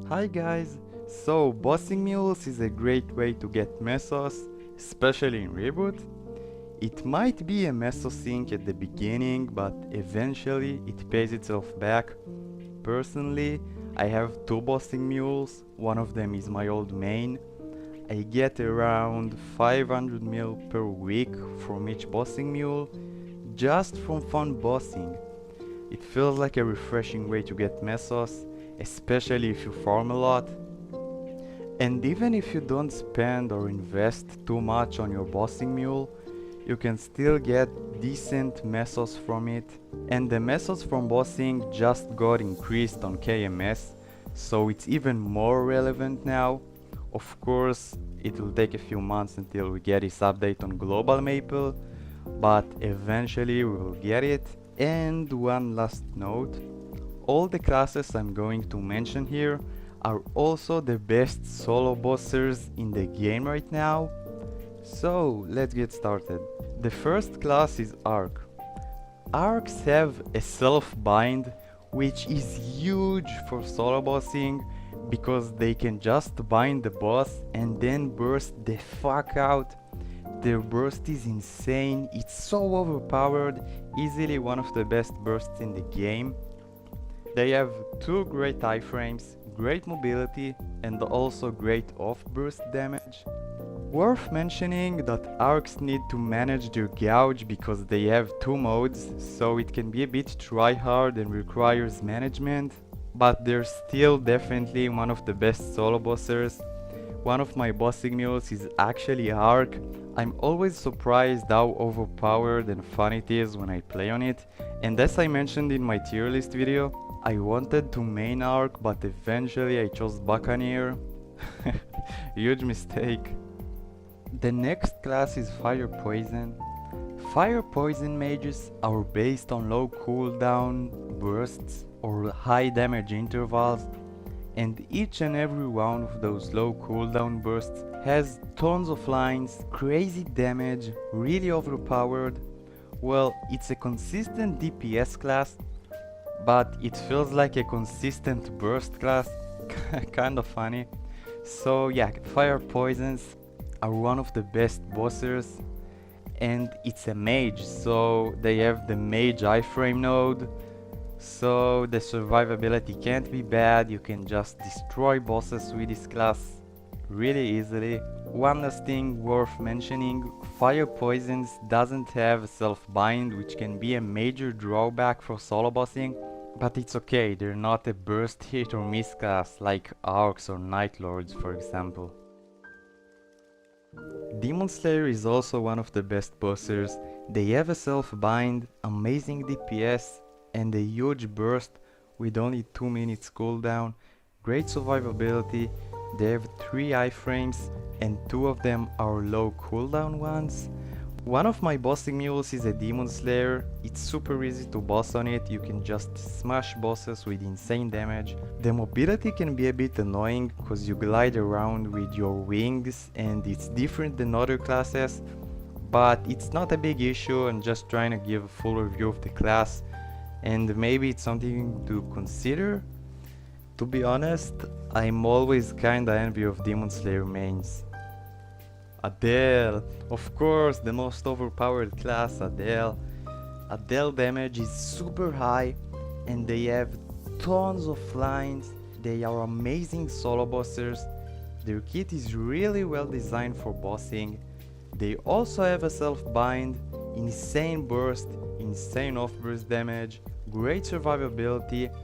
Hi guys! So, bossing mules is a great way to get mesos, especially in reboot. It might be a meso sink at the beginning, but eventually it pays itself back. Personally, I have two bossing mules, one of them is my old main. I get around 500 mil per week from each bossing mule, just from fun bossing. It feels like a refreshing way to get mesos, especially if you farm a lot. And even if you don't spend or invest too much on your bossing mule, you can still get decent mesos from it. And the mesos from bossing just got increased on KMS, so it's even more relevant now. Of course, it will take a few months until we get this update on global Maple, but eventually we will get it. And one last note, all the classes I'm going to mention here are also the best solo bossers in the game right now. So let's get started. The first class is Arc. Arcs have a self-bind, which is huge for solo bossing because they can just bind the boss and then burst the fuck out. Their burst is insane, it's so overpowered, easily one of the best bursts in the game. They have two great iframes, great mobility, and also great off-burst damage. Worth mentioning that arcs need to manage their gouge because they have two modes, so it can be a bit tryhard and requires management, but they're still definitely one of the best solo bossers. One of my bossing mules is actually Arc. I'm always surprised how overpowered and fun it is when I play on it, and as I mentioned in my tier list video, I wanted to main Arc, but eventually I chose Buccaneer. Huge mistake. The next class is Fire Poison. Fire Poison mages are based on low cooldown bursts or high damage intervals, and each and every one of those low cooldown bursts has tons of lines, crazy damage, really overpowered. Well, it's a consistent DPS class, but it feels like a consistent burst class. Kinda funny. So yeah, Fire Poisons are one of the best bossers, and it's a mage, so they have the mage iframe node, so the survivability can't be bad. You can just destroy bosses with this class really easily. One last thing worth mentioning, Fire Poisons doesn't have a self-bind, which can be a major drawback for solo bossing, but it's okay, they're not a burst hit or miss class like Arcs or Night Lords for example. Demon Slayer is also one of the best bossers. They have a self-bind, amazing DPS, and a huge burst with only 2 minutes cooldown, great survivability. They have 3 iframes and 2 of them are low cooldown ones. One of my bossing mules is a Demon Slayer. It's super easy to boss on it, you can just smash bosses with insane damage. The mobility can be a bit annoying because you glide around with your wings and it's different than other classes, but it's not a big issue. I'm just trying to give a full review of the class and maybe it's something to consider. To be honest, I'm always kinda envy of Demon Slayer mains. Adele, of course, the most overpowered class, Adele. Adele damage is super high and they have tons of lines. They are amazing solo bossers. Their kit is really well designed for bossing. They also have a self-bind, insane burst, insane off-burst damage, great survivability.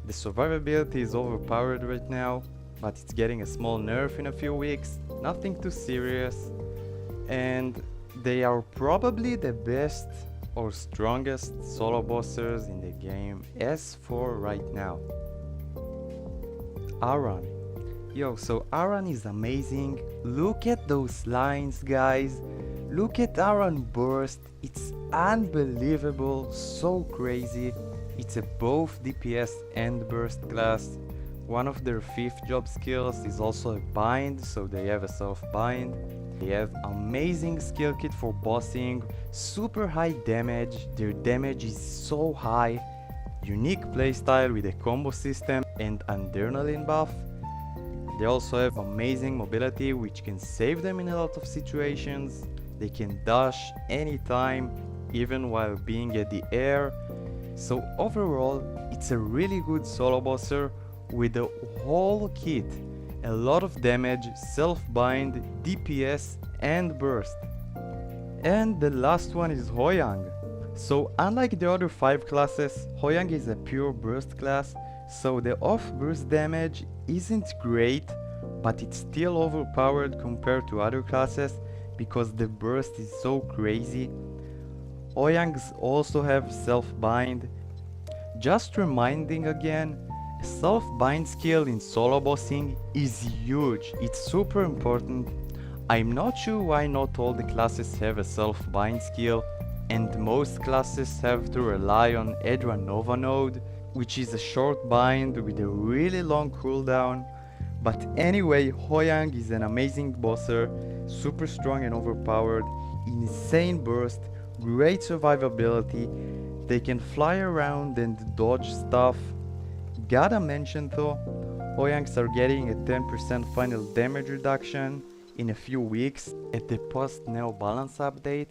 The survivability is overpowered right now, but it's getting a small nerf in a few weeks, nothing too serious, and they are probably the best or strongest solo bossers in the game as for right now. Aran. Yo, so Aran is amazing. Look at those lines, guys. Look at Aran burst. It's unbelievable, so crazy. It's a both DPS and burst class. One of their 5th job skills is also a bind, so they have a self-bind. They have amazing skill kit for bossing, super high damage, their damage is so high, unique playstyle with a combo system and adrenaline buff. They also have amazing mobility, which can save them in a lot of situations. They can dash anytime, even while being at the air. So overall, it's a really good solo bosser with the whole kit. A lot of damage, self-bind, DPS and burst. And the last one is Hoyang. So unlike the other 5 classes, Hoyang is a pure burst class, so the off burst damage isn't great, but it's still overpowered compared to other classes because the burst is so crazy. Hoyangs also have self-bind. Just reminding again, a self-bind skill in solo bossing is huge, it's super important. I'm not sure why not all the classes have a self-bind skill, and most classes have to rely on Edra Nova node, which is a short bind with a really long cooldown. But anyway, Hoyang is an amazing bosser, super strong and overpowered, insane burst, great survivability, they can fly around and dodge stuff. Gotta mention though, Hoyangs are getting a 10% final damage reduction in a few weeks at the post-Neo balance update,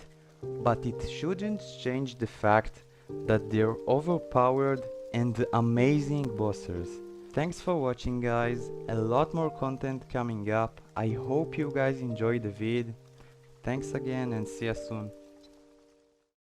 but it shouldn't change the fact that they're overpowered and amazing bossers. Thanks for watching guys, a lot more content coming up. I hope you guys enjoyed the vid. Thanks again and see you soon.